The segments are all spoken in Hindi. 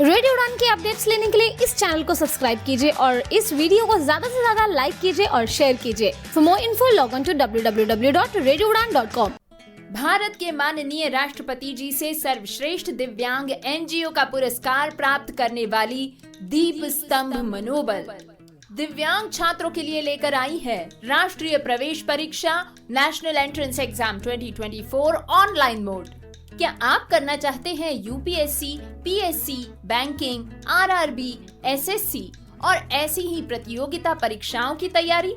रेडियो उड़ान के अपडेट्स लेने के लिए इस चैनल को सब्सक्राइब कीजिए और इस वीडियो को ज्यादा से ज्यादा लाइक कीजिए और शेयर कीजिए। For more info log on to www.radioudan.com। Bharat के माननीय राष्ट्रपति जी से सर्वश्रेष्ठ दिव्यांग एनजीओ का पुरस्कार प्राप्त करने वाली दीप स्तंभ मनोबल दिव्यांग छात्रों के लिए लेकर आई है राष्ट्रीय प्रवेश परीक्षा national entrance exam 2024 online mode. क्या आप करना चाहते हैं UPSC, PSC, banking, RRB, SSC और ऐसी ही प्रतियोगिता परीक्षाओं की तैयारी?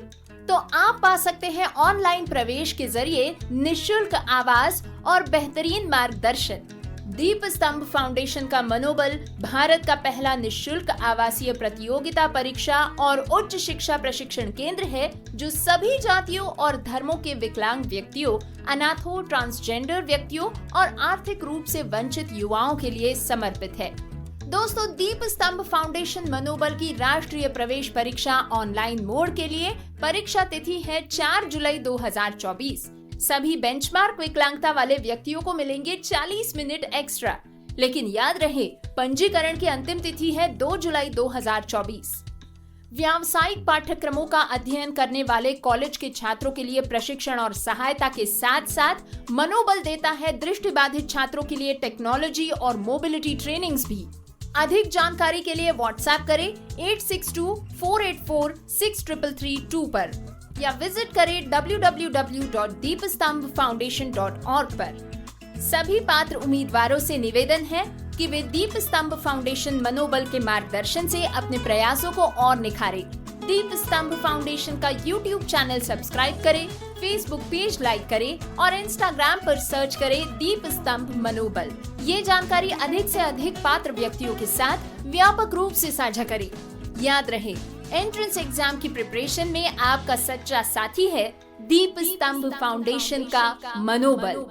तो आप पा सकते हैं ऑनलाइन प्रवेश के जरिए निशुल्क आवास और बेहतरीन मार्गदर्शन। दीप स्तंभ फाउंडेशन का मनोबल भारत का पहला निशुल्क आवासीय प्रतियोगिता परीक्षा और उच्च शिक्षा प्रशिक्षण केंद्र है जो सभी जातियों और धर्मों के विकलांग व्यक्तियों, अनाथों, ट्रांसजेंडर व्यक्तियों और आर्थिक रूप से वंचित युवाओं के लिए समर्पित है। दोस्तों, दीप स्तंभ फाउंडेशन मनोबल की राष्ट्रीय प्रवेश परीक्षा ऑनलाइन मोड के लिए परीक्षा तिथि है 4 जुलाई 2024। सभी बेंचमार्क विकलांगता वाले व्यक्तियों को मिलेंगे 40 मिनट एक्स्ट्रा, लेकिन याद रहे पंजीकरण की अंतिम तिथि है 2 जुलाई 2024। व्यावसायिक पाठ्यक्रमों का अध्ययन करने वाले कॉलेज के छात्रों के लिए प्रशिक्षण और सहायता के साथ साथ मनोबल देता है दृष्टिबाधित छात्रों के लिए टेक्नोलॉजी और मोबिलिटी ट्रेनिंग्स भी। अधिक जानकारी के लिए व्हाट्सएप करें 8624846332 पर या विजिट करें www.deepstambhfoundation.org पर। सभी पात्र उम्मीदवारों से निवेदन है कि वे दीप स्तंभ फाउंडेशन मनोबल के मार्गदर्शन से अपने प्रयासों को और निखारें। दीप स्तंभ फाउंडेशन का यूट्यूब चैनल सब्सक्राइब करें, फेसबुक पेज लाइक करें और इंस्टाग्राम पर सर्च करें दीप स्तंभ मनोबल। ये जानकारी अधिक से अधिक पात्र व्यक्तियों के साथ व्यापक रूप से साझा करें। याद रहे, एंट्रेंस एग्जाम की प्रिपरेशन में आपका सच्चा साथी है दीप स्तंभ फाउंडेशन का मनोबल।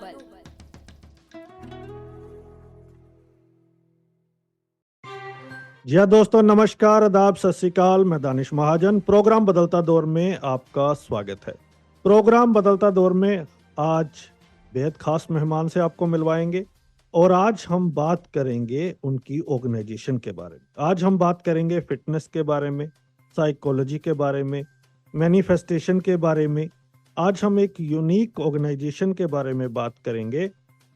जी हाँ दोस्तों, नमस्कार, आदाब, सत श्री अकाल। मैं दानिश महाजन। प्रोग्राम बदलता दौर में आपका स्वागत है। प्रोग्राम बदलता दौर में आज बेहद खास मेहमान से आपको मिलवाएंगे और आज हम बात करेंगे उनकी ऑर्गेनाइजेशन के बारे में। आज हम बात करेंगे फिटनेस के बारे में, साइकोलॉजी के बारे में, मैनिफेस्टेशन के बारे में। आज हम एक यूनिक ऑर्गेनाइजेशन के बारे में बात करेंगे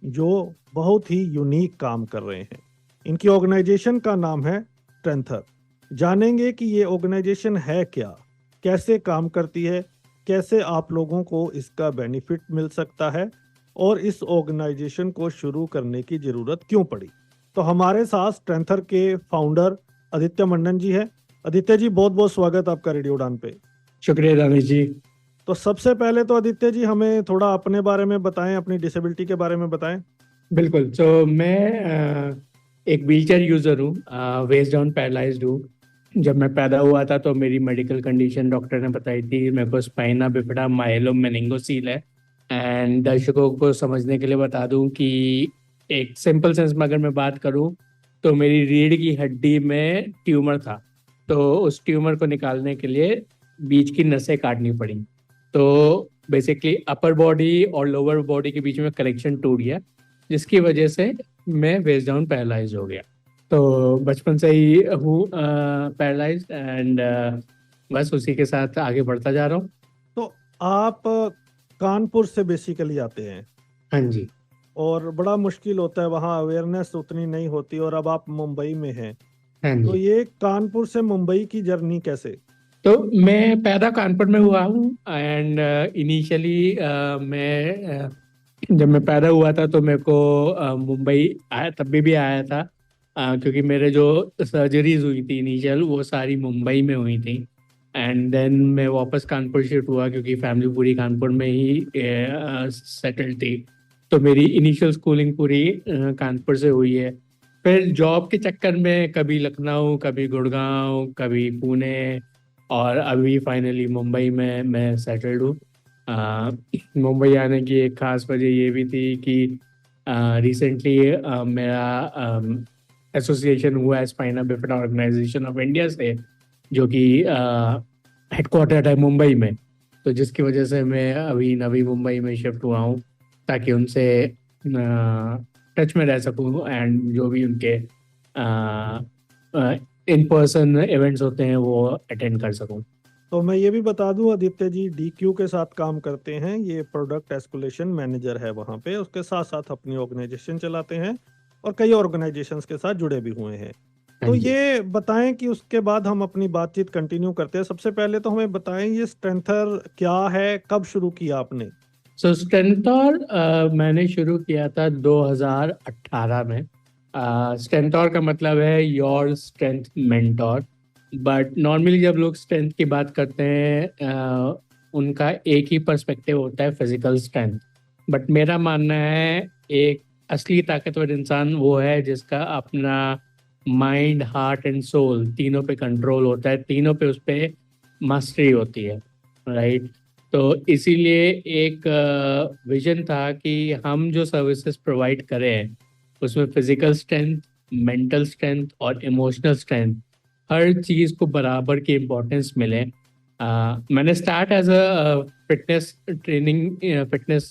जो बहुत ही यूनिक काम कर रहे हैं। इनकी ऑर्गेनाइजेशन का नाम है स्ट्रेंथर। जानेंगे कि ये ऑर्गेनाइजेशन है क्या, कैसे काम करती है, कैसे आप लोगों को इसका बेनिफिट मिल सकता है और इस ऑर्गेनाइजेशन को शुरू करने की जरूरत क्यों पड़ी। तो हमारे साथ स्ट्रेंथर के फाउंडर आदित्य मंडन जी है। आदित्य जी, बहुत बहुत स्वागत आपका रेडियो उड़ान पे। शुक्रिया दानिश जी। तो सबसे पहले तो आदित्य जी हमें थोड़ा अपने बारे में बताएं, अपनी डिसेबिलिटी के बारे में बताएं। बिल्कुल। तो मैं एक व्हीलचेयर यूजर हूँ, वेस्ट डाउन पैरालाइज्ड हूँ। जब मैं पैदा हुआ था तो मेरी मेडिकल कंडीशन डॉक्टर ने बताई थी, मेरे को स्पाइना बिफिडा माइलो मेनिंगोसील है। एंड दर्शकों को समझने के लिए बता दूं कि एक सिंपल सेंस में अगर मैं बात करूं तो मेरी रीढ़ की हड्डी में ट्यूमर था, तो उस ट्यूमर को निकालने के लिए बीच की नसें काटनी पड़ी। तो बेसिकली अपर बॉडी और लोअर बॉडी के बीच में कनेक्शन टूट गया, जिसकी वजह से मैं वेस्ट डाउन पैरालाइज हो गया। तो बचपन से ही हूँ पैरालाइज एंड बस उसी के साथ आगे बढ़ता जा रहा हूँ। तो आप कानपुर से बेसिकली आते हैं? हाँ जी। और बड़ा मुश्किल होता है, वहाँ अवेयरनेस उतनी नहीं होती और अब आप मुंबई में हैं। हाँ जी। तो ये कानपुर से मुंबई की जर्नी कैसे? तो मैं पैदा कानपुर में हुआ हूँ एंड इनिशियली जब मैं पैदा हुआ था तो मेरे को मुंबई आया, तब भी आया था क्योंकि मेरे जो सर्जरीज हुई थी इनिशियल वो सारी मुंबई में हुई थी। एंड देन मैं वापस कानपुर शिफ्ट हुआ क्योंकि फैमिली पूरी कानपुर में ही सेटल थी। तो मेरी इनिशियल स्कूलिंग पूरी कानपुर से हुई है। फिर जॉब के चक्कर में कभी लखनऊ, कभी गुड़गांव, कभी पुणे और अभी फाइनली मुंबई में मैं सेटल्ड हूँ। मुंबई आने की एक खास वजह ये भी थी कि रिसेंटली मेरा एसोसिएशन हुआ है spina bifida organization of India से, जो कि हेडक्वार्टर है मुंबई में। तो जिसकी वजह से मैं अभी नवी मुंबई में शिफ्ट हुआ हूँ ताकि उनसे टच में रह सकूँ एंड जो भी उनके इन पर्सन इवेंट्स होते हैं वो अटेंड कर सकूं। तो मैं ये भी बता दूं, आदित्य जी DQ के साथ काम करते हैं, ये प्रोडक्ट एस्कुलेशन मैनेजर है वहाँ पे, उसके साथ साथ अपनी ऑर्गेनाइजेशन चलाते हैं और कई ऑर्गेनाइजेशंस के साथ जुड़े भी हुए हैं। तो हाँ जी। ये बताएं कि उसके बाद हम अपनी बातचीत कंटिन्यू करते हैं। सबसे पहले तो हमें बताएं ये स्ट्रेंथर क्या है, कब शुरू किया आपने? सो स्टेंटोर मैंने शुरू किया था 2018 में। स्टेंटोर का मतलब है your strength mentor. But normally जब लोग स्ट्रेंथ की बात करते हैं उनका एक ही पर्सपेक्टिव होता है, फिजिकल स्ट्रेंथ। बट मेरा मानना है एक असली ताकतवर इंसान वो है जिसका अपना माइंड, हार्ट एंड सोल तीनों पे कंट्रोल होता है, तीनों पे उस पे मास्टरी होती है, राइट। तो इसीलिए एक विजन था कि हम जो सर्विसेज प्रोवाइड करें उसमें फिजिकल स्ट्रेंथ, मेंटल स्ट्रेंथ और इमोशनल स्ट्रेंथ हर चीज़ को बराबर की इम्पोर्टेंस मिले। मैंने start as a fitness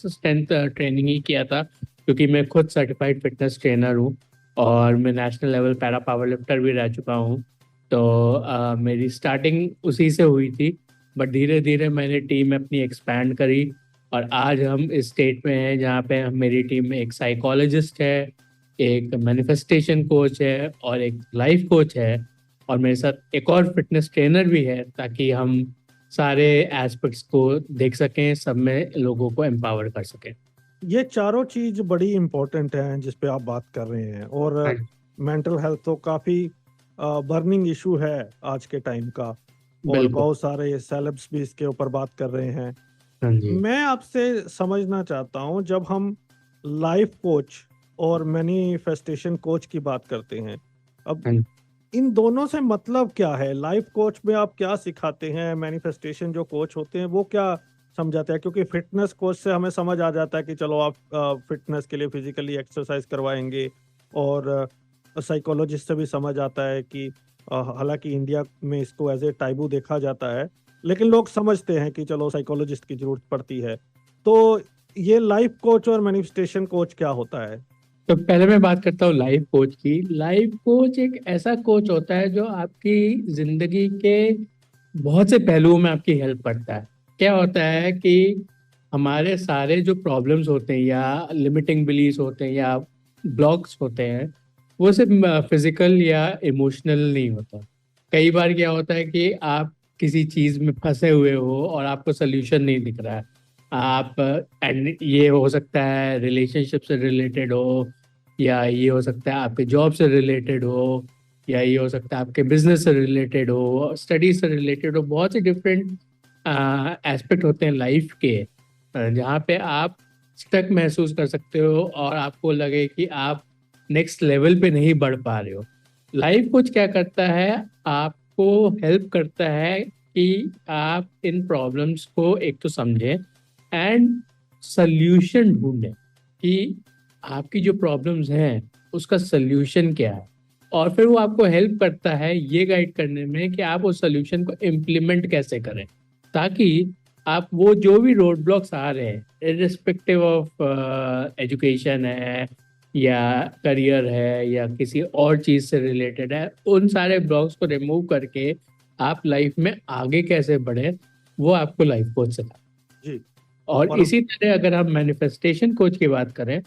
strength training ही किया था, क्योंकि मैं खुद सर्टिफाइड फिटनेस ट्रेनर हूँ और मैं national level para power lifter भी रह चुका हूँ। तो मेरी स्टार्टिंग उसी से हुई थी। बट धीरे धीरे मैंने टीम अपनी एक्सपैंड करी और आज हम इस स्टेट में हैं जहाँ पे मेरी टीम में एक साइकोलॉजिस्ट है, एक मैनिफेस्टेशन कोच है और एक लाइफ कोच है, और मेरे साथ एक और फिटनेस ट्रेनर भी है, ताकि हम सारे एस्पेक्ट्स को देख सकें, सब में लोगों को एम्पावर कर सकें। ये चारों चीज बड़ी इंपॉर्टेंट हैं जिस पे आप बात कर रहे हैं, और हाँ मेंटल हेल्थ तो काफी बर्निंग इशू है आज के टाइम का, और बिल्कुल। बहुत सारे सेलेब्स भी इसके ऊपर बात कर रहे हैं। हाँ जी। मैं आपसे समझना चाहता हूँ, जब हम लाइफ कोच और मैनिफेस्टेशन कोच की बात करते हैं, अब हाँ इन दोनों से मतलब क्या है? लाइफ कोच में आप क्या सिखाते हैं? मैनिफेस्टेशन जो कोच होते हैं वो क्या समझाते हैं? क्योंकि फिटनेस कोच से हमें समझ आ जाता है कि चलो आप फिटनेस के लिए फिजिकली एक्सरसाइज करवाएंगे, और साइकोलॉजिस्ट से भी समझ आता है कि हालांकि इंडिया में इसको एज ए टाइबू देखा जाता है, लेकिन लोग समझते हैं कि चलो साइकोलॉजिस्ट की जरूरत पड़ती है। तो ये लाइफ कोच और मैनिफेस्टेशन कोच क्या होता है? तो पहले मैं बात करता हूँ लाइफ कोच की। लाइफ कोच एक ऐसा कोच होता है जो आपकी जिंदगी के बहुत से पहलुओं में आपकी हेल्प करता है। क्या होता है कि हमारे सारे जो प्रॉब्लम्स होते हैं या लिमिटिंग बिलीव्स होते हैं या ब्लॉक्स होते हैं, वो सिर्फ फिजिकल या इमोशनल नहीं होता। कई बार क्या होता है कि आप किसी चीज़ में फंसे हुए हो और आपको सोल्यूशन नहीं दिख रहा है। आप एंड ये हो सकता है रिलेशनशिप से रिलेटेड हो, या ये हो सकता है आपके जॉब से रिलेटेड हो, या ये हो सकता है आपके बिजनेस से रिलेटेड हो, स्टडीज से रिलेटेड हो। बहुत से डिफरेंट एस्पेक्ट होते हैं लाइफ के जहाँ पे आप स्टक महसूस कर सकते हो और आपको लगे कि आप नेक्स्ट लेवल पे नहीं बढ़ पा रहे हो। लाइफ कोच क्या करता है, आपको हेल्प करता है कि आप इन प्रॉब्लम्स को एक तो समझें एंड सल्यूशन ढूंढें कि आपकी जो प्रॉब्लम्स हैं उसका सल्यूशन क्या है, और फिर वो आपको हेल्प करता है ये गाइड करने में कि आप उस सल्यूशन को इम्प्लीमेंट कैसे करें, ताकि आप वो जो भी रोड ब्लॉक्स आ रहे हैं इर्रिस्पेक्टिव ऑफ एजुकेशन है या करियर है या किसी और चीज़ से रिलेटेड है, उन सारे ब्लॉक्स को रिमूव करके आप लाइफ में आगे कैसे बढ़े, वो आपको लाइफ कोच सिखाता है। जी। और इसी तरह अगर हम मैनिफेस्टेशन कोच की बात करें,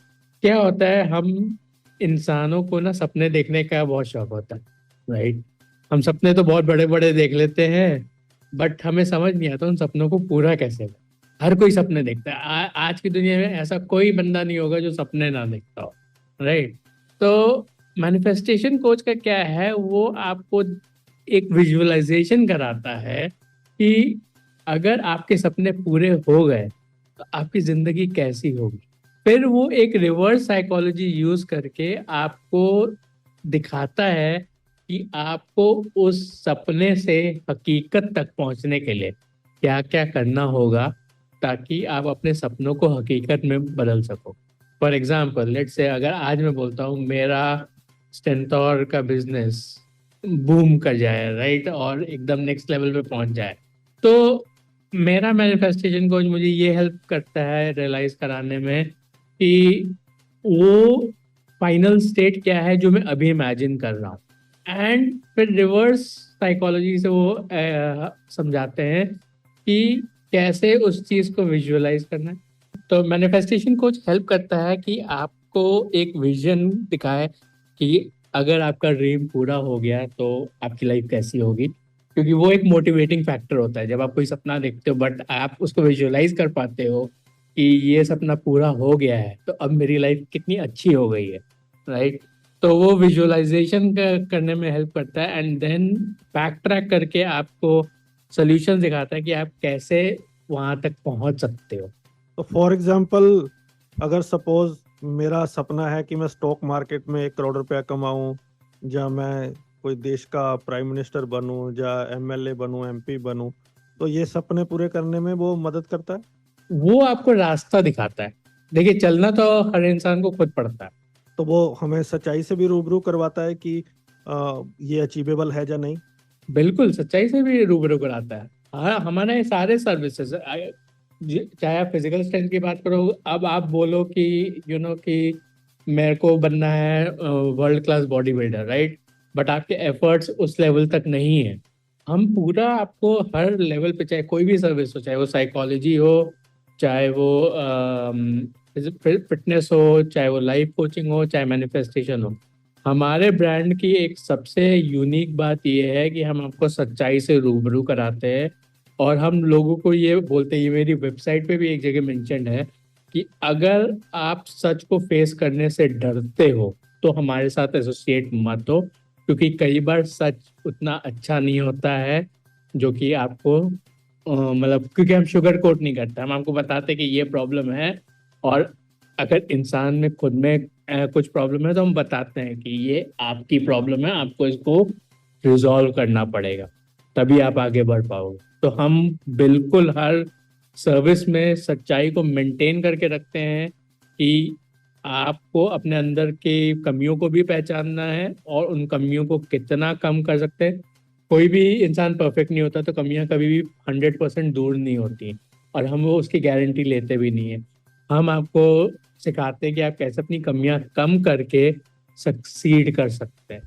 क्या होता है, हम इंसानों को ना सपने देखने का बहुत शौक होता है, राइट। हम सपने तो बहुत बड़े बड़े देख लेते हैं, बट हमें समझ नहीं आता उन सपनों को पूरा कैसे करें। हर कोई सपने देखता है। आज की दुनिया में ऐसा कोई बंदा नहीं होगा जो सपने ना देखता हो, राइट। तो मैनिफेस्टेशन कोच का क्या है, वो आपको एक विजुअलाइजेशन कराता है कि अगर आपके सपने पूरे हो गए तो आपकी जिंदगी कैसी होगी। फिर वो एक रिवर्स साइकोलॉजी यूज करके आपको दिखाता है कि आपको उस सपने से हकीकत तक पहुंचने के लिए क्या क्या करना होगा, ताकि आप अपने सपनों को हकीकत में बदल सको। फॉर एग्जाम्पल लेट्स से अगर आज मैं बोलता हूँ मेरा स्टेंटोर का बिजनेस बूम कर जाए, राइट, और एकदम नेक्स्ट लेवल पे पहुंच जाए, तो मेरा मैनिफेस्टेशन कोच मुझे ये हेल्प करता है रियलाइज कराने में कि वो फाइनल स्टेट क्या है जो मैं अभी इमेजिन कर रहा हूँ, एंड फिर रिवर्स साइकोलॉजी से वो समझाते हैं कि कैसे उस चीज को विजुअलाइज करना है। तो मैनिफेस्टेशन कोच हेल्प करता है कि आपको एक विजन दिखाए कि अगर आपका ड्रीम पूरा हो गया तो आपकी लाइफ कैसी होगी, क्योंकि वो एक मोटिवेटिंग फैक्टर होता है। जब आप कोई सपना देखते हो बट आप उसको विजुअलाइज कर पाते हो कि ये सपना पूरा हो गया है तो अब मेरी लाइफ कितनी अच्छी हो गई है, राइट। तो वो विजुअलाइजेशन करने में हेल्प करता है, एंड देन बैक ट्रैक करके आपको सोल्यूशन दिखाता है कि आप कैसे वहां तक पहुंच सकते हो। तो फॉर एग्जाम्पल, अगर सपोज मेरा सपना है कि मैं स्टॉक मार्केट में 1 करोड़ रुपया कमाऊं, या मैं कोई देश का प्राइम मिनिस्टर बनूं, या एमएलए बनूं, एमपी बनूं, तो ये सपने पूरे करने में वो मदद करता है। वो आपको रास्ता दिखाता है। देखिए, चलना तो हर इंसान को खुद पड़ता है। तो वो हमें सच्चाई से भी रूबरू करवाता है कि ये अचीवेबल है या नहीं। बिल्कुल सच्चाई से भी रूबरू कराता है। हाँ, हमारे सारे सर्विसेज, चाहे आप फिजिकल स्ट्रेंथ की बात करो, अब आप बोलो कि कि मेरे को बनना है world class body builder, right, but आपके एफर्ट्स उस लेवल तक नहीं है। हम पूरा आपको हर लेवल पे, चाहे कोई भी सर्विस हो, चाहे वो साइकोलॉजी हो, चाहे वो फिटनेस हो, चाहे वो लाइफ कोचिंग हो, चाहे मैनिफेस्टेशन हो, हमारे ब्रांड की एक सबसे यूनिक बात यह है कि हम आपको सच्चाई से रूबरू कराते हैं। और हम लोगों को ये बोलते हैं, ये मेरी वेबसाइट पे भी एक जगह मेंशन है, कि अगर आप सच को फेस करने से डरते हो तो हमारे साथ एसोसिएट मत हो, क्योंकि कई बार सच उतना अच्छा नहीं होता है जो कि आपको मतलब, क्योंकि हम शुगर कोट नहीं करते, हम आपको बताते कि ये प्रॉब्लम है, और अगर इंसान में खुद में कुछ प्रॉब्लम है तो हम बताते हैं कि ये आपकी प्रॉब्लम है, आपको इसको रिजॉल्व करना पड़ेगा, तभी आप आगे बढ़ पाओगे। तो हम बिल्कुल हर सर्विस में सच्चाई को मेंटेन करके रखते हैं कि आपको अपने अंदर की कमियों को भी पहचानना है और उन कमियों को कितना कम कर सकते हैं। कोई भी इंसान परफेक्ट नहीं होता, तो कमियां कभी भी 100% दूर नहीं होती, और हम वो उसकी गारंटी लेते भी नहीं है। हम आपको सिखाते हैं कि आप कैसे अपनी कमियां कम करके सक्सीड कर सकते हैं।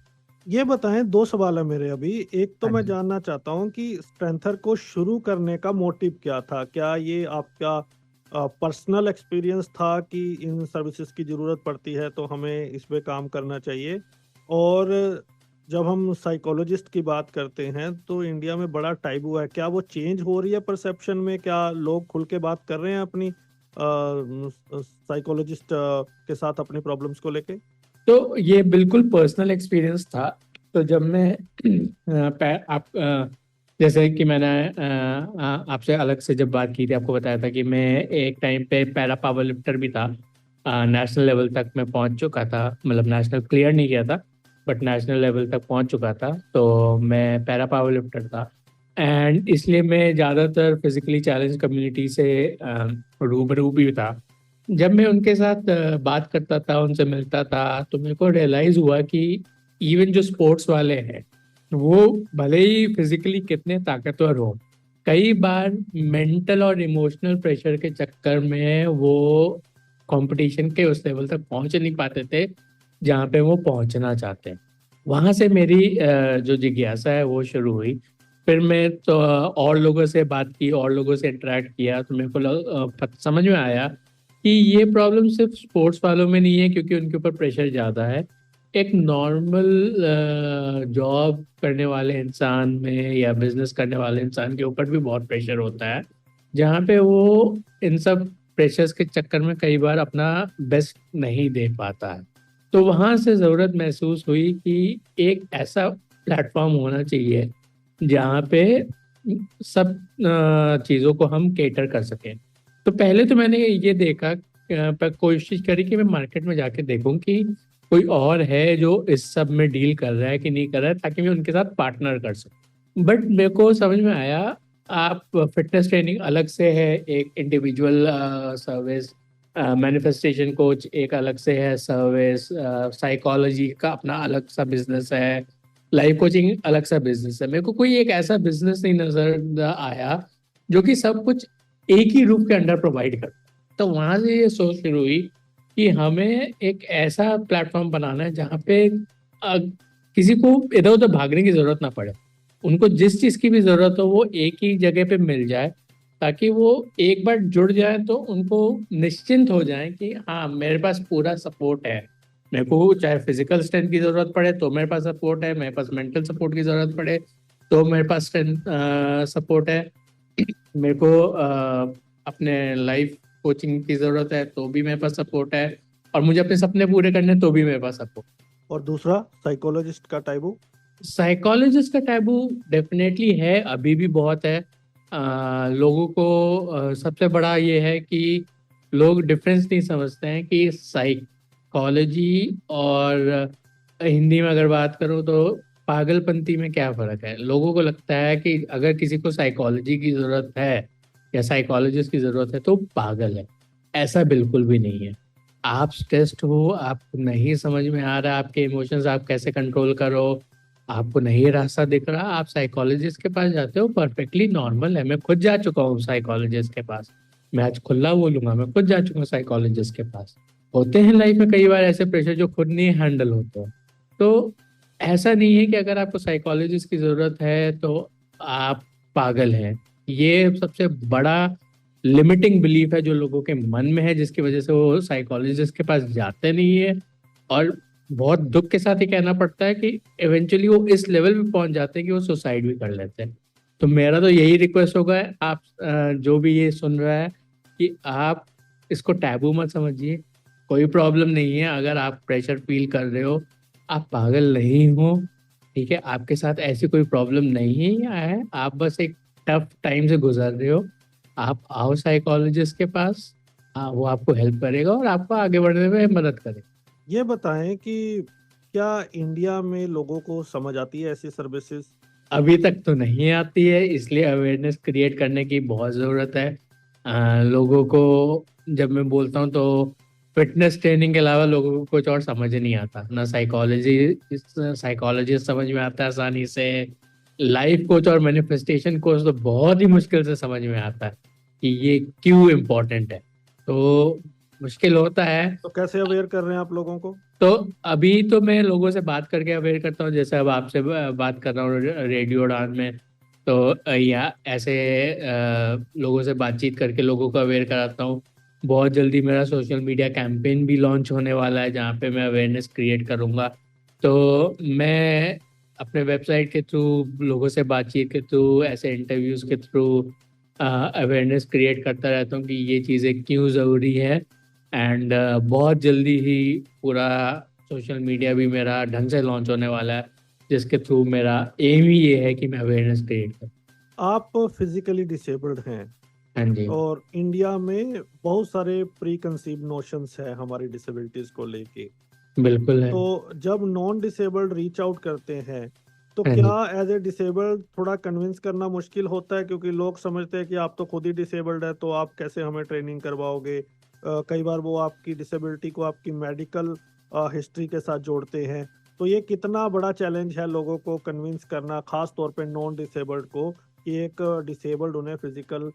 ये बताएं, 2 सवाल है मेरे अभी। एक तो हाँ मैं जी। जानना चाहता हूँ कि स्ट्रेंथर को शुरू करने का मोटिव क्या था। क्या ये आपका पर्सनल एक्सपीरियंस था कि इन सर्विसेज की ज़रूरत पड़ती है तो हमें इस पे काम करना चाहिए? और जब हम साइकोलॉजिस्ट की बात करते हैं तो इंडिया में बड़ा टाइबू है, क्या वो चेंज हो रही है परसेप्शन में? क्या लोग खुल के बात कर रहे हैं अपनी साइकोलॉजिस्ट के साथ अपनी प्रॉब्लम्स को लेके? तो ये बिल्कुल पर्सनल एक्सपीरियंस था। तो जब मैं जैसे कि मैंने आपसे अलग से जब बात की थी, आपको बताया था कि मैं एक टाइम पे पैरा पावर लिफ्टर भी था। नेशनल लेवल तक मैं पहुंच चुका था, मतलब नेशनल क्लियर नहीं किया था बट नेशनल लेवल तक पहुंच चुका था। तो मैं पैरा पावर लिफ्टर था, एंड इसलिए मैं ज़्यादातर फिजिकली चैलेंज कम्युनिटी से रूबरू भी था। जब मैं उनके साथ बात करता था, उनसे मिलता था, तो मेरे को रियलाइज हुआ कि इवन जो स्पोर्ट्स वाले हैं वो भले ही फिजिकली कितने ताकतवर हो, कई बार मेंटल और इमोशनल प्रेशर के चक्कर में वो कंपटीशन के उस लेवल तक पहुंच नहीं पाते थे जहाँ पे वो पहुंचना चाहते हैं। वहां से मेरी जो जिज्ञासा है वो शुरू हुई। फिर मैं तो और लोगों से बात की, और लोगों से इंटरेक्ट किया, तो मेरे को समझ में आया कि ये प्रॉब्लम सिर्फ स्पोर्ट्स वालों में नहीं है, क्योंकि उनके ऊपर प्रेशर ज़्यादा है। एक नॉर्मल जॉब करने वाले इंसान में या बिजनेस करने वाले इंसान के ऊपर भी बहुत प्रेशर होता है, जहाँ पे वो इन सब प्रेशर्स के चक्कर में कई बार अपना बेस्ट नहीं दे पाता है। तो वहाँ से ज़रूरत महसूस हुई कि एक ऐसा प्लेटफॉर्म होना चाहिए जहाँ पे सब चीज़ों को हम केटर कर सकें। तो पहले तो मैंने ये देखा, पर कोशिश करी कि मैं मार्केट में जाके देखूं कि कोई और है जो इस सब में डील कर रहा है कि नहीं कर रहा है, ताकि मैं उनके साथ पार्टनर कर सकूं। बट मेरे को समझ में आया, आप फिटनेस ट्रेनिंग अलग से है, एक इंडिविजुअल सर्विस, मैनिफेस्टेशन कोच एक अलग से है सर्विस, साइकोलॉजी का अपना अलग सा बिजनेस है, लाइफ कोचिंग अलग सा बिजनेस है। मेरे को कोई एक ऐसा बिजनेस नहीं नजर आया जो कि सब कुछ एक ही रूप के अंडर प्रोवाइड कर। तो वहां से ये सोच शुरू हुई कि हमें एक ऐसा प्लेटफॉर्म बनाना है जहाँ पे किसी को इधर उधर भागने की जरूरत ना पड़े। उनको जिस चीज की भी जरूरत हो वो एक ही जगह पे मिल जाए, ताकि वो एक बार जुड़ जाए तो उनको निश्चिंत हो जाए कि हाँ मेरे पास पूरा सपोर्ट है। मेरे को चाहे फिजिकल स्ट्रेंथ की जरूरत पड़े तो मेरे पास सपोर्ट है, मेरे पास मेंटल सपोर्ट की जरूरत पड़े तो मेरे पास स्ट्रेंथ सपोर्ट है, मेरे को अपने लाइफ कोचिंग की जरूरत है तो भी मेरे पास सपोर्ट है, और मुझे अपने सपने पूरे करने तो भी मेरे पास सपोर्ट। और दूसरा, साइकोलॉजिस्ट का टाइबू। साइकोलॉजिस्ट का टैबू डेफिनेटली है, अभी भी बहुत है। लोगों को सबसे बड़ा ये है कि लोग डिफरेंस नहीं समझते हैं कि साइकोलॉजी और हिंदी में अगर बात करूं तो पागलपंती में क्या फर्क है। लोगों को लगता है कि अगर किसी को साइकोलॉजी की जरूरत है या साइकोलॉजिस्ट की जरूरत है तो पागल है। ऐसा बिल्कुल भी नहीं है। आप स्ट्रेस्ड हो, आपको नहीं समझ में आ रहा आपके इमोशंस आप कैसे कंट्रोल करो, आपको नहीं रास्ता दिख रहा, आप साइकोलॉजिस्ट के पास जाते हो, परफेक्टली नॉर्मल है। मैं खुद जा चुका हूँ साइकोलॉजिस्ट के पास, मैं आज खुला बोलूंगा, मैं खुद जा चुका हूँ साइकोलॉजिस्ट के पास। होते हैं लाइफ में कई बार ऐसे प्रेशर जो खुद नहीं हैंडल होते हैं। तो ऐसा नहीं है कि अगर आपको साइकोलॉजिस्ट की जरूरत है तो आप पागल हैं। ये सबसे बड़ा लिमिटिंग बिलीफ है जो लोगों के मन में है, जिसकी वजह से वो साइकोलॉजिस्ट के पास जाते नहीं है। और बहुत दुख के साथ ही कहना पड़ता है कि इवेंचुअली वो इस लेवल पे पहुंच जाते हैं कि वो सुसाइड भी कर लेते हैं। तो मेरा तो यही रिक्वेस्ट होगा, आप जो भी ये सुन रहा है, कि आप इसको टैबू मत समझिए। कोई प्रॉब्लम नहीं है अगर आप प्रेशर फील कर रहे हो, आप पागल नहीं हो, ठीक है। आपके साथ ऐसी कोई प्रॉब्लम नहीं है, आप बस एक टफ टाइम से गुजर रहे हो। आप आओ साइकोलॉजिस्ट के पास, वो आपको हेल्प करेगा और आपको आगे बढ़ने में मदद करेगा। ये बताएं कि क्या इंडिया में लोगों को समझ आती है ऐसी सर्विसेज? अभी तक तो नहीं आती है, इसलिए अवेयरनेस क्रिएट करने की बहुत ज़रूरत है। लोगों को जब मैं बोलता हूँ तो फिटनेस ट्रेनिंग के अलावा लोगों को कुछ और समझ नहीं आता। ना साइकोलॉजी समझ में आता है आसानी से, लाइफ कोच और मैनिफेस्टेशन कोच तो बहुत ही मुश्किल से समझ में आता है कि ये क्यों इम्पोर्टेंट है। तो मुश्किल होता है। तो कैसे अवेयर कर रहे हैं आप लोगों को? तो अभी तो मैं लोगों से बात करके अवेयर करता हूँ, जैसे अब आपसे बात कर रहा हूँ रेडियो उड़ान में। तो या ऐसे लोगों से बातचीत करके लोगों को अवेयर कराता हूँ। बहुत जल्दी मेरा सोशल मीडिया कैंपेन भी लॉन्च होने वाला है जहाँ पे मैं अवेयरनेस क्रिएट करूँगा। तो मैं अपने वेबसाइट के थ्रू, लोगों से बातचीत के थ्रू, ऐसे इंटरव्यूज़ के थ्रू अवेयरनेस क्रिएट करता रहता हूँ कि ये चीज़ें क्यों ज़रूरी है। एंड बहुत जल्दी ही पूरा सोशल मीडिया भी मेरा ढंग से लॉन्च होने वाला है, जिसके थ्रू मेरा एम ही ये है कि मैं अवेयरनेस क्रिएट करूँ। आप फिजिकली डिसेबल्ड हैं हाँ जी। और इंडिया में बहुत सारे प्री कंसीव नोशंस है हमारी डिसेबिलिटीज को लेके। बिल्कुल है। तो जब नॉन डिसेबल्ड रीच आउट करते हैं तो हाँ जी। क्या एज ए डिसेबल्ड थोड़ा कन्विंस करना मुश्किल होता है, क्योंकि लोग समझते हैं कि आप तो खुद ही डिसेबल्ड है तो आप कैसे हमें ट्रेनिंग करवाओगे? कई बार वो आपकी डिसेबिलिटी को आपकी मेडिकल हिस्ट्री के साथ जोड़ते हैं। तो ये कितना बड़ा चैलेंज है लोगों को कन्विंस करना, खास तौर पे नॉन डिसेबल्ड को, कि एक डिसेबल्ड उन्हें फिजिकल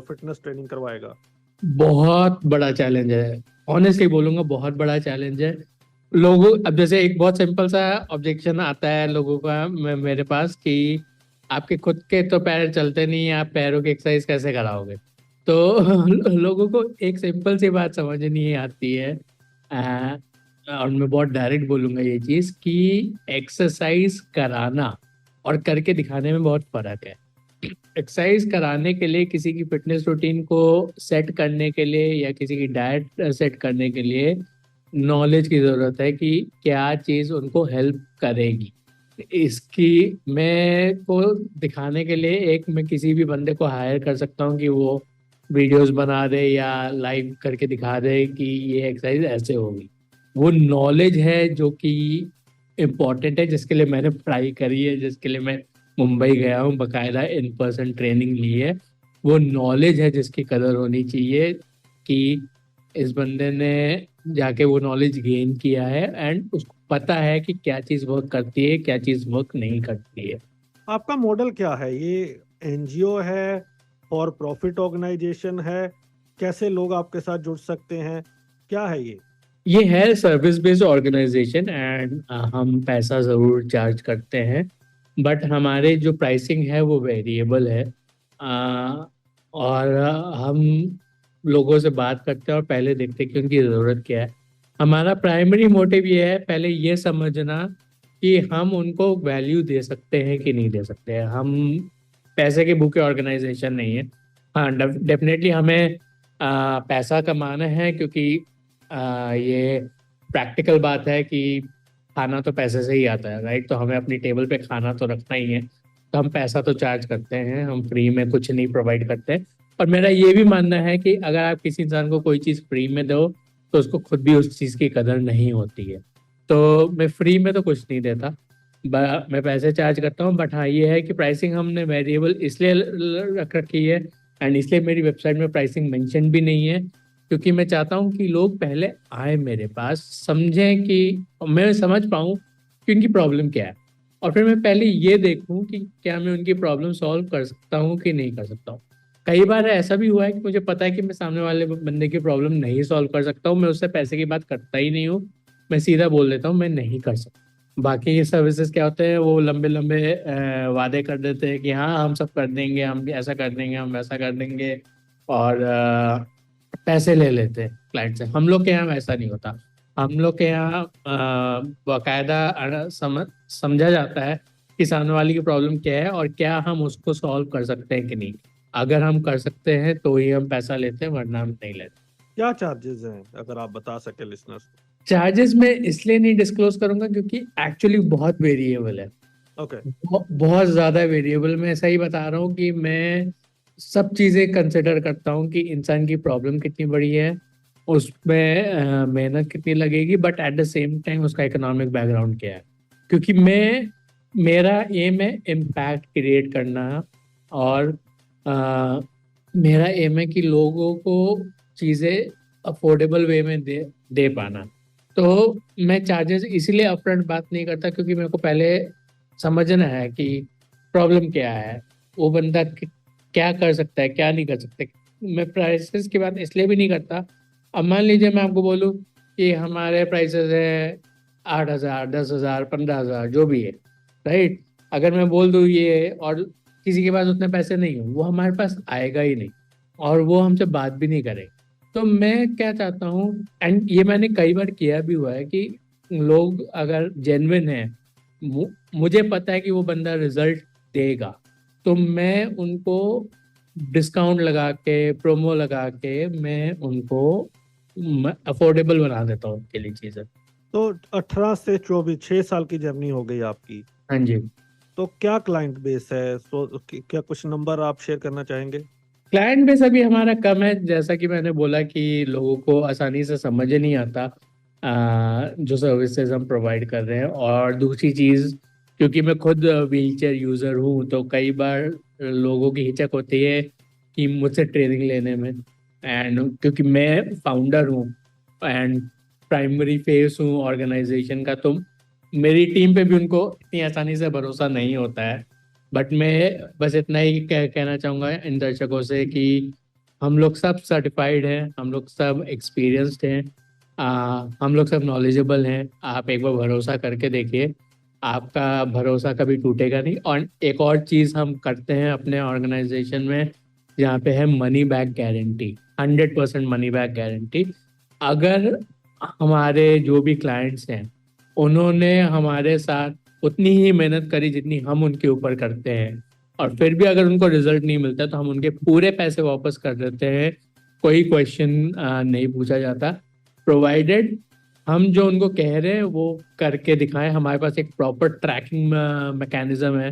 फिटनेस ट्रेनिंग करवाएगा? बहुत बड़ा चैलेंज है, ऑनेस्टली बोलूंगा, बहुत बड़ा चैलेंज है। लोगों, अब जैसे एक बहुत सिंपल सा ऑब्जेक्शन आता है लोगों का मेरे पास कि आपके खुद के तो पैर चलते नहीं है, आप पैरों की एक्सरसाइज कैसे कराओगे? तो लोगों को एक सिंपल सी बात समझ नहीं आती है। और मैं बहुत डायरेक्ट बोलूंगा ये चीज कि एक्सरसाइज कराना और करके दिखाने में बहुत फर्क है। एक्सरसाइज कराने के लिए, किसी की फिटनेस रूटीन को सेट करने के लिए या किसी की डाइट सेट करने के लिए नॉलेज की ज़रूरत है कि क्या चीज़ उनको हेल्प करेगी। इसकी मैं को दिखाने के लिए मैं किसी भी बंदे को हायर कर सकता हूँ कि वो वीडियोस बना दे या लाइव करके दिखा दे कि ये एक्सरसाइज ऐसे होगी। वो नॉलेज है जो कि इम्पोर्टेंट है, जिसके लिए मैंने ट्राई करी है, जिसके लिए मैं मुंबई गया हूँ, बकायदा इन पर्सन ट्रेनिंग ली है। वो नॉलेज है जिसकी कदर होनी चाहिए कि इस बंदे ने जाके वो नॉलेज गेन किया है एंड उसको पता है कि क्या चीज़ वर्क करती है, क्या चीज़ वर्क नहीं करती है। आपका मॉडल क्या है? ये एनजीओ है, फॉर प्रॉफिट ऑर्गेनाइजेशन है? कैसे लोग आपके साथ जुड़ सकते हैं? क्या है ये? ये है सर्विस बेस्ड ऑर्गेनाइजेशन एंड हम पैसा ज़रूर चार्ज करते हैं, बट हमारे जो प्राइसिंग है वो वेरिएबल है। और हम लोगों से बात करते हैं और पहले देखते हैं कि उनकी ज़रूरत क्या है। हमारा प्राइमरी मोटिव ये है पहले ये समझना कि हम उनको वैल्यू दे सकते हैं कि नहीं दे सकते हैं। हम पैसे के भूखे ऑर्गेनाइजेशन नहीं है। हाँ, डेफिनेटली हमें पैसा कमाना है, क्योंकि ये प्रैक्टिकल बात है कि खाना तो पैसे से ही आता है, राइट। तो हमें अपनी टेबल पे खाना तो रखना ही है, तो हम पैसा तो चार्ज करते हैं, हम फ्री में कुछ नहीं प्रोवाइड करते। और मेरा ये भी मानना है कि अगर आप किसी इंसान को कोई चीज़ फ्री में दो तो उसको खुद भी उस चीज़ की कदर नहीं होती है। तो मैं फ्री में तो कुछ नहीं देता, मैं पैसे चार्ज करता हूँ। बट हाँ, ये है कि प्राइसिंग हमने वेरिएबल इसलिए रख रखी है, एंड इसलिए मेरी वेबसाइट में प्राइसिंग मेंशन भी नहीं है, क्योंकि मैं चाहता हूँ कि लोग पहले आए मेरे पास, समझें कि मैं समझ पाऊँ कि उनकी प्रॉब्लम क्या है, और फिर मैं पहले ये देखूँ कि क्या मैं उनकी प्रॉब्लम सॉल्व कर सकता हूँ कि नहीं कर सकता हूँ। कई बार ऐसा भी हुआ है कि मुझे पता है कि मैं सामने वाले बंदे की प्रॉब्लम नहीं सॉल्व कर सकता हूँ, मैं उससे पैसे की बात करता ही नहीं हूँ, मैं सीधा बोल देता हूँ मैं नहीं कर सकता। बाकी ये सर्विसेज क्या होते हैं, वो लंबे लंबे वादे कर देते हैं कि हाँ हम सब कर देंगे, हम ऐसा कर देंगे, हम वैसा कर देंगे, और पैसे ले लेते हैं क्लाइंट से। हम लोग के यहाँ वैसा नहीं होता। हम लोग के यहाँ बाकायदा समझा जाता है कि सामने वाले की प्रॉब्लम क्या है और क्या हम उसको सॉल्व कर सकते हैं कि नहीं। अगर हम कर सकते हैं तो ही हम पैसा लेते हैं, वरना हम नहीं लेते। क्या चार्जेस हैं, अगर आप बता सके लिसनर्स को? चार्जेस मैं इसलिए नहीं डिस्क्लोज करूंगा क्योंकि एक्चुअली बहुत वेरिएबल है। ओके। बहुत ज्यादा वेरिएबल। मैं ऐसा ही बता रहा हूँ कि मैं सब चीजें कंसिडर करता हूँ कि इंसान की प्रॉब्लम कितनी बड़ी है, उसमें मेहनत कितनी लगेगी, but at the same time उसका इकोनॉमिक बैकग्राउंड क्या है। क्योंकि मेरा एम है इम्पैक्ट क्रिएट करना, और मेरा एम है कि लोगों को चीज़ें अफोर्डेबल वे में दे पाना। तो मैं चार्जेस इसीलिए अपफ्रंट बात नहीं करता, क्योंकि मेरे को पहले समझना है कि प्रॉब्लम क्या है, वो बंदा क्या कर सकता है, क्या नहीं कर सकता। मैं प्राइसेस की बात इसलिए भी नहीं करता। अब मान लीजिए मैं आपको बोलूँ कि हमारे प्राइसेस है 8,000, 10,000, 15,000, जो भी है, राइट। अगर मैं बोल दूँ ये, और किसी के पास उतने पैसे नहीं हो, वो हमारे पास आएगा ही नहीं, और वो हमसे बात भी नहीं करेगा। तो मैं क्या चाहता हूँ, एंड ये मैंने कई बार किया भी हुआ है, कि लोग अगर जेन्युइन है, मुझे पता है कि वो बंदा रिजल्ट देगा, तो मैं उनको डिस्काउंट लगा के, प्रोमो लगा के, मैं उनको अफोर्डेबल बना देता हूँ उनके लिए चीज़ें। तो 18 से 24, 6 साल की जर्नी हो गई आपकी। हाँ जी। तो क्या क्लाइंट बेस है, क्या कुछ नंबर आप शेयर करना चाहेंगे? क्लाइंट बेस अभी हमारा कम है, जैसा कि मैंने बोला कि लोगों को आसानी से समझ नहीं आता जो सर्विसेज हम प्रोवाइड कर रहे हैं। और दूसरी चीज़, क्योंकि मैं खुद व्हीलचेयर यूज़र हूँ, तो कई बार लोगों की हिचक होती है कि मुझसे ट्रेनिंग लेने में, एंड क्योंकि मैं फाउंडर हूँ एंड प्राइमरी फेस हूँ ऑर्गेनाइजेशन का, तो मेरी टीम पे भी उनको इतनी आसानी से भरोसा नहीं होता है। बट मैं बस इतना ही कहना चाहूँगा इन दर्शकों से कि हम लोग सब सर्टिफाइड हैं, हम लोग सब एक्सपीरियंस्ड हैं, हम लोग सब नॉलेजेबल हैं। आप एक बार भरोसा करके देखिए, आपका भरोसा कभी टूटेगा नहीं। और एक और चीज़ हम करते हैं अपने ऑर्गेनाइजेशन में, जहाँ पे है money back guarantee, 100% money back guarantee. अगर हमारे जो भी क्लाइंट्स हैं उन्होंने हमारे साथ उतनी ही मेहनत करी जितनी हम उनके ऊपर करते हैं, और फिर भी अगर उनको रिजल्ट नहीं मिलता, तो हम उनके पूरे पैसे वापस कर देते हैं, कोई क्वेश्चन नहीं पूछा जाता, प्रोवाइडेड हम जो उनको कह रहे हैं वो करके दिखाएं। हमारे पास एक प्रॉपर ट्रैकिंग मैकेनिज्म है,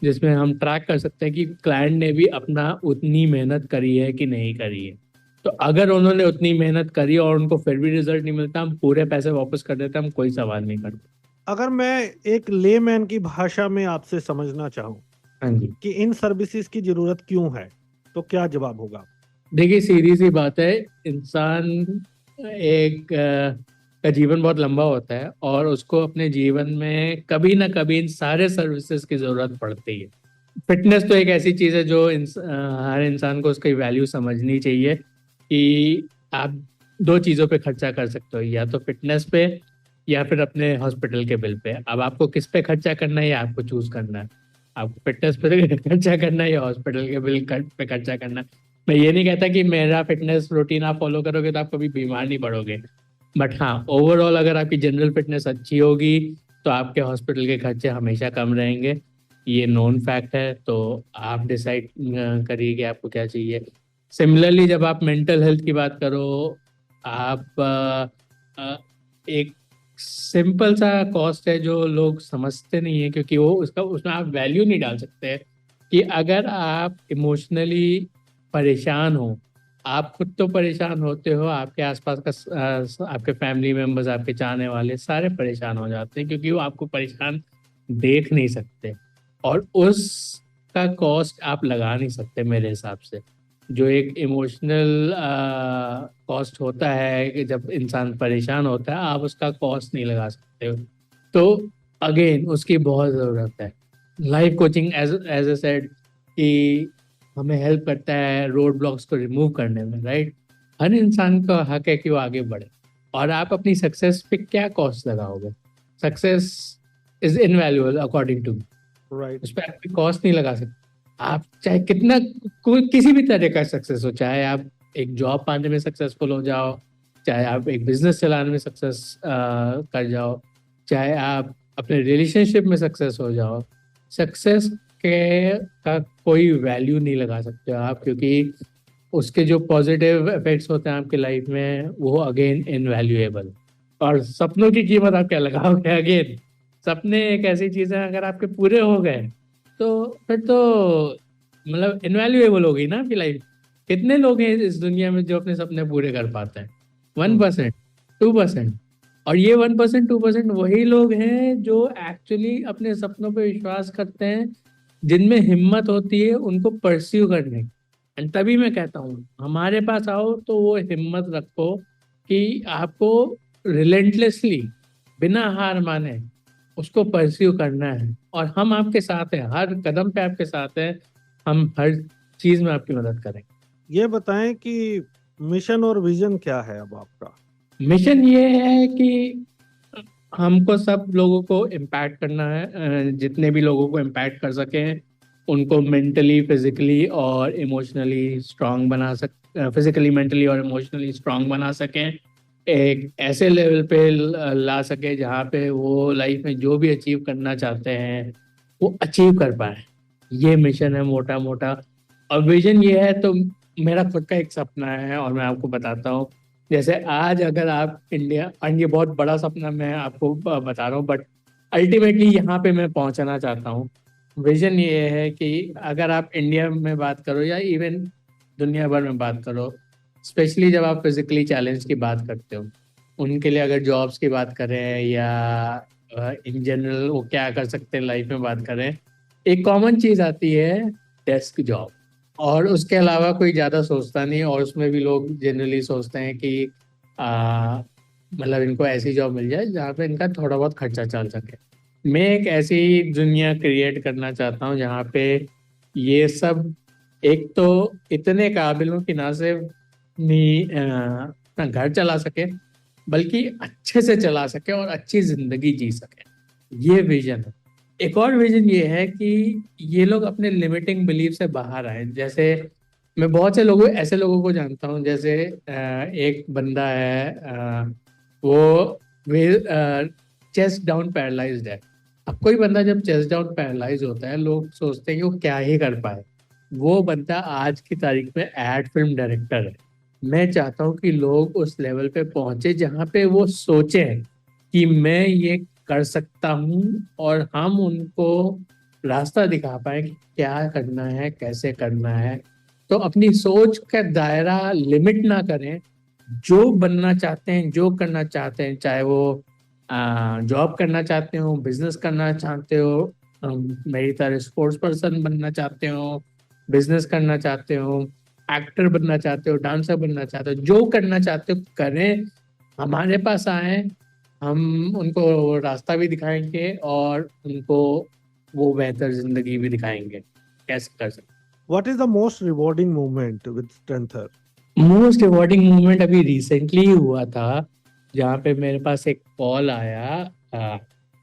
जिसमें हम ट्रैक कर सकते हैं कि क्लाइंट ने भी अपना उतनी मेहनत करी है कि नहीं करी है। तो अगर उन्होंने उतनी मेहनत करी और उनको फिर भी रिजल्ट नहीं मिलता, हम पूरे पैसे वापस कर देते हैं, हम कोई सवाल नहीं करते। अगर मैं एक लेमैन की भाषा में आपसे समझना चाहूँ हाँ जी। कि इन सर्विसेज की जरूरत क्यों है, तो क्या जवाब होगा? देखिए, सीधी सी बात है, इंसान एक का जीवन बहुत लंबा होता है, और उसको अपने जीवन में कभी ना कभी इन सारे सर्विसेज की ज़रूरत पड़ती है। फिटनेस तो एक ऐसी चीज़ है जो हर इंसान को उसकी वैल्यू समझनी चाहिए, कि आप दो चीज़ों पे खर्चा कर सकते हो, या तो फिटनेस पे या फिर अपने हॉस्पिटल के बिल पे। अब आपको किस पे खर्चा करना है, ये आपको चूज करना है। आपको फिटनेस पे खर्चा करना है या हॉस्पिटल के बिल पे खर्चा करना है। मैं ये नहीं कहता कि मेरा फिटनेस रूटीन आप फॉलो करोगे तो आप कभी बीमार नहीं पड़ोगे, बट हाँ, ओवरऑल अगर आपकी जनरल फिटनेस अच्छी होगी तो आपके हॉस्पिटल के खर्चे हमेशा कम रहेंगे। ये नोन फैक्ट है, तो आप डिसाइड करिए कि आपको क्या चाहिए। सिमिलरली जब आप मेंटल हेल्थ की बात करो, आप एक सिंपल सा कॉस्ट है जो लोग समझते नहीं है, क्योंकि वो उसका उसमें आप वैल्यू नहीं डाल सकते कि अगर आप इमोशनली परेशान हो, आप खुद तो परेशान होते हो, आपके आसपास का आपके फैमिली मेंबर्स, आपके चाहने वाले सारे परेशान हो जाते हैं, क्योंकि वो आपको परेशान देख नहीं सकते, और उसका कॉस्ट आप लगा नहीं सकते मेरे हिसाब से। जो एक इमोशनल कॉस्ट होता है कि जब इंसान परेशान होता है, आप उसका कॉस्ट नहीं लगा सकते हो। तो अगेन उसकी बहुत ज़रूरत है। Life coaching as as a said कि हमें हेल्प करता है रोड ब्लॉक्स को रिमूव करने में, राइट। हर इंसान का हक है कि वो आगे बढ़े, और आप अपनी सक्सेस पे क्या कॉस्ट लगाओगे? Success is invaluable according to me. Right. उस पर आप कॉस्ट नहीं लगा सकते। आप चाहे कितना कोई किसी भी तरह का सक्सेस हो, चाहे आप एक जॉब पाने में सक्सेसफुल हो जाओ, चाहे आप एक बिजनेस चलाने में सक्सेस कर जाओ, चाहे आप अपने रिलेशनशिप में सक्सेस हो जाओ, सक्सेस के का कोई वैल्यू नहीं लगा सकते हो आप, क्योंकि उसके जो पॉजिटिव इफेक्ट्स होते हैं आपकी लाइफ में वो अगेन इनवैल्यूएबल। और सपनों की कीमत आप क्या लगाओगे? अगेन सपने एक ऐसी चीज है, अगर आपके पूरे हो गए तो फिर तो मतलब इनवैल्यूएबल हो गई ना आपकी लाइफ। कितने लोग हैं इस दुनिया में जो अपने सपने पूरे कर पाते हैं? 1%, 2%। और ये 1%, 2% वही लोग हैं जो एक्चुअली अपने सपनों पे विश्वास करते हैं, जिनमें हिम्मत होती है उनको परस्यू करने की। एंड तभी मैं कहता हूँ हमारे पास आओ तो वो हिम्मत रखो कि आपको रिलेंटलेसली, बिना हार माने उसको परस्यू करना है, और हम आपके साथ हैं, हर कदम पे आपके साथ हैं, हम हर चीज में आपकी मदद करेंगे। ये बताएं कि मिशन और विजन क्या है अब आपका? मिशन ये है कि हमको सब लोगों को इम्पैक्ट करना है, जितने भी लोगों को इम्पैक्ट कर सकें उनको मेंटली, फिजिकली और इमोशनली स्ट्रांग बना फिजिकली, मेंटली और इमोशनली स्ट्रांग बना सकें, एक ऐसे लेवल पे ला सके जहाँ पे वो लाइफ में जो भी अचीव करना चाहते हैं वो अचीव कर पाए। ये मिशन है मोटा मोटा। और विजन ये है तो मेरा खुद का एक सपना है, और मैं आपको बताता हूँ। जैसे आज अगर आप इंडिया, और ये बहुत बड़ा सपना मैं आपको बता रहा हूँ, बट अल्टीमेटली यहाँ पे मैं पहुँचना चाहता हूँ। विजन ये है कि अगर आप इंडिया में बात करो या इवन दुनिया भर में बात करो, स्पेशली जब आप फिजिकली चैलेंज की बात करते हो, उनके लिए अगर जॉब्स की बात करें या इन जनरल वो क्या कर सकते हैं लाइफ में बात करें, एक कॉमन चीज़ आती है डेस्क जॉब, और उसके अलावा कोई ज़्यादा सोचता नहीं। और उसमें भी लोग जनरली सोचते हैं कि मतलब इनको ऐसी जॉब मिल जाए जहाँ पे इनका थोड़ा बहुत खर्चा चल सके। मैं एक ऐसी दुनिया क्रिएट करना चाहता हूँ जहाँ पे ये सब एक तो इतने काबिल हो कि ना सिर्फ अपना घर चला सके, बल्कि अच्छे से चला सके और अच्छी जिंदगी जी सके। ये विजन है। एक और विजन ये है कि ये लोग अपने लिमिटिंग बिलीफ से बाहर आए। जैसे मैं बहुत से लोगों, ऐसे लोगों को जानता हूँ, जैसे एक बंदा है, वो चेस्ट डाउन पैरालाइज्ड है। अब कोई बंदा जब चेस्ट डाउन पैरालाइज होता है, लोग सोचते हैं कि वो क्या ही कर पाए। वो बंदा आज की तारीख में एड फिल्म डायरेक्टर है। मैं चाहता हूँ कि लोग उस लेवल पे पहुंचे जहाँ पे वो सोचें कि मैं ये कर सकता हूँ, और हम उनको रास्ता दिखा पाए कि क्या करना है, कैसे करना है। तो अपनी सोच का दायरा लिमिट ना करें। जो बनना चाहते हैं, जो करना चाहते हैं, चाहे वो जॉब करना चाहते हो, बिजनेस करना चाहते हो, मेरी तरह स्पोर्ट्स पर्सन बनना चाहते हो, बिजनेस करना चाहते हो, एक्टर बनना चाहते हो, डांसर बनना चाहते हो, जो करना चाहते हो करें। हमारे पास आए, हम उनको रास्ता भी दिखाएंगे और उनको वो बेहतर जिंदगी भी दिखाएंगे कैसे कर सकते। What is the most rewarding moment with Strengther? Most rewarding moment अभी रिसेंटली हुआ था, जहाँ पे मेरे पास एक कॉल आया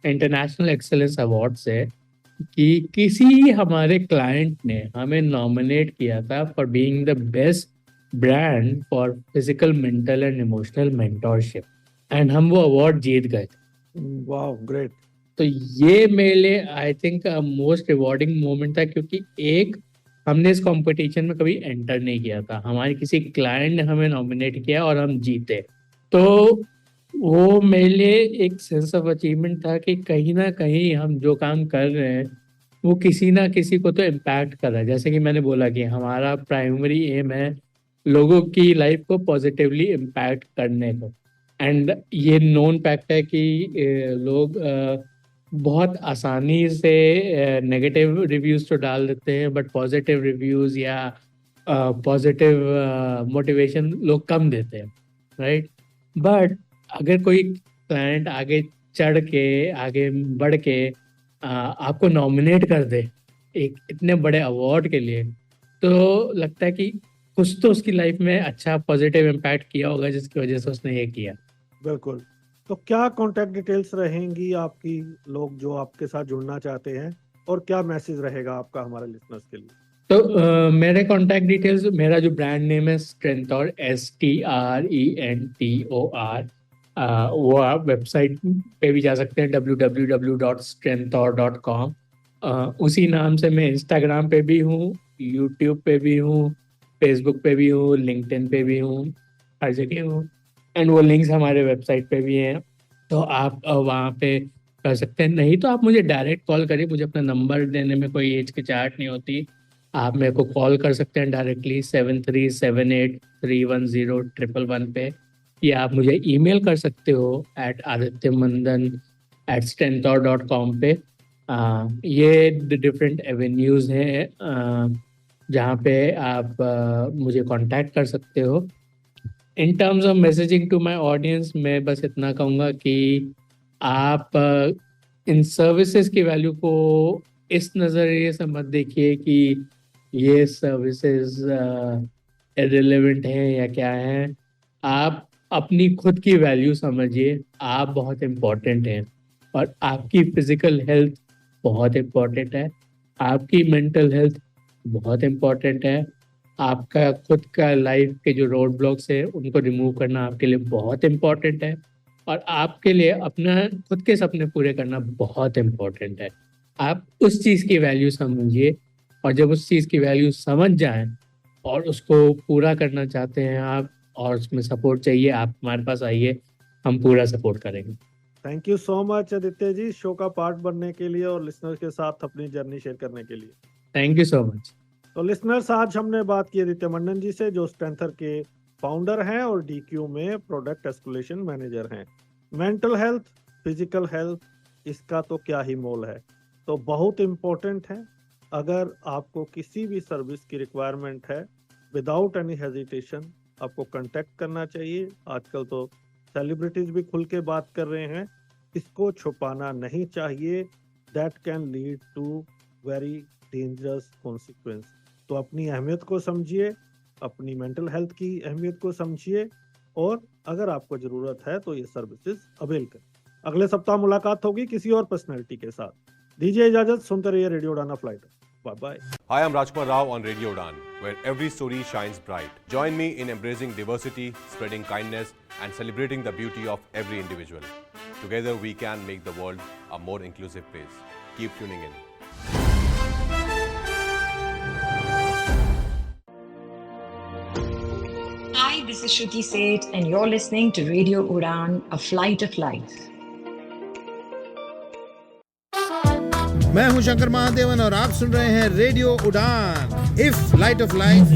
इंटरनेशनल एक्सेलेंस अवार्ड से कि किसी हमारे क्लाइंट ने हमें नॉमिनेट किया था for being the best brand for physical, mental and emotional mentorship, and हम वो अवार्ड जीत गए थे। वाह, ग्रेट। तो ये मेरे लिए I think most rewarding moment था, क्योंकि एक, हमने इस कंपटीशन में कभी एंटर नहीं किया था, हमारे किसी क्लाइंट ने हमें नॉमिनेट किया और हम जीते। तो वो मेरे लिए एक सेंस ऑफ अचीवमेंट था कि कहीं ना कहीं हम जो काम कर रहे हैं वो किसी ना किसी को तो इम्पैक्ट कर रहा है। जैसे कि मैंने बोला कि हमारा प्राइमरी एम है लोगों की लाइफ को पॉजिटिवली इम्पैक्ट करने को, एंड ये नोन फैक्ट है कि लोग बहुत आसानी से नेगेटिव रिव्यूज तो डाल देते हैं, बट पॉजिटिव रिव्यूज या पॉजिटिव मोटिवेशन लोग कम देते हैं, राइट। बट अगर कोई क्लाइंट आगे चढ़ के, आगे बढ़ के आपको नॉमिनेट कर दे एक इतने बड़े अवार्ड के लिए, तो लगता है कि कुछ तो उसकी लाइफ में अच्छा पॉजिटिव इम्पैक्ट किया होगा, जिसकी वजह से उसने ये किया। बिल्कुल। तो क्या कांटेक्ट डिटेल्स रहेंगी आपकी, लोग जो आपके साथ जुड़ना चाहते हैं, और क्या मैसेज रहेगा आपका हमारे लिसनर्स के लिए? तो मेरे कांटेक्ट डिटेल्स, मेरा जो ब्रांड नेम है स्ट्रेंथौर, STRENTOR, वो आप वेबसाइट पे भी जा सकते हैं www.strengthor.com। उसी नाम से मैं इंस्टाग्राम पे भी हूँ, यूट्यूब पे भी हूँ, फेसबुक पे भी हूँ, लिंक्डइन पे भी हूँ, हर जगह हूँ, एंड वो लिंक्स हमारे वेबसाइट पे भी हैं, तो आप वहाँ पे कर सकते हैं। नहीं तो आप मुझे डायरेक्ट कॉल करिए, मुझे अपना नंबर देने में कोई हिचकिचाहट नहीं होती। आप मेरे को कॉल कर सकते हैं डायरेक्टली 7378310111 पे, या आप मुझे ईमेल कर सकते हो @adityamandan@strengthor.com पे। ये डिफरेंट एवेन्यूज़ हैं जहाँ पे आप मुझे कांटेक्ट कर सकते हो। In terms of messaging to my audience, मैं बस इतना कहूँगा कि आप इन सर्विसेज की वैल्यू को इस नज़रिए से मत देखिए कि ये सर्विसेज इररिलेवेंट हैं या क्या हैं। आप अपनी खुद की वैल्यू समझिए, आप बहुत इम्पोर्टेंट हैं, और आपकी फिजिकल हेल्थ बहुत इम्पोर्टेंट है, आपकी मेंटल हेल्थ बहुत इम्पोर्टेंट है, आपका खुद का लाइफ के जो रोड ब्लॉक्स है उनको रिमूव करना आपके लिए बहुत इम्पोर्टेंट है, और आपके लिए अपना खुद के सपने पूरे करना बहुत इम्पोर्टेंट है। आप उस चीज़ की वैल्यू समझिए, और जब उस चीज़ की वैल्यू समझ जाएं और उसको पूरा करना चाहते हैं आप, और उसमें सपोर्ट चाहिए, आप हमारे पास आइए, हम पूरा सपोर्ट करेंगे। Thank you so much Aditya ji, show का पार्ट बनने के लिए और लिसनर के साथ अपनी जर्नी शेयर करने के लिए। Thank you so much. तो लिसनर्स, आज हमने बात की आदित्य मंडन जी से, जो स्ट्रेंथर के फाउंडर हैं और DQ में प्रोडक्ट एस्केलेशन मैनेजर हैं। मेंटल हेल्थ, फिजिकल हेल्थ, इसका तो क्या ही मोल है, तो बहुत इम्पोर्टेंट है। अगर आपको किसी भी सर्विस की रिक्वायरमेंट है, विदाउट एनी हेजिटेशन आपको कांटेक्ट करना चाहिए। आजकल तो सेलिब्रिटीज भी खुल के बात कर रहे हैं, इसको छुपाना नहीं चाहिए। That can lead to very dangerous consequence. तो अपनी अहमियत को समझिए, अपनी मेंटल हेल्थ की अहमियत को समझिए, और अगर आपको जरूरत है तो ये सर्विसेज अवेल करें। अगले सप्ताह मुलाकात होगी किसी और पर्सनैलिटी के साथ। दीजिए इजाजत, सुनते रहिए रेडियो उड़ान flight. Bye bye. Hi, I'm Rajkumar Rao on Radio Udan, where every story shines bright. Join me in embracing diversity, spreading kindness, and celebrating the beauty of every individual. Together, we can make the world a more inclusive place. Keep tuning in. Hi, this is Shruti Seth, and you're listening to Radio Udan, a flight of life. मैं हूं शंकर महादेवन और आप सुन रहे हैं रेडियो उड़ान, इफ लाइट ऑफ लाइफ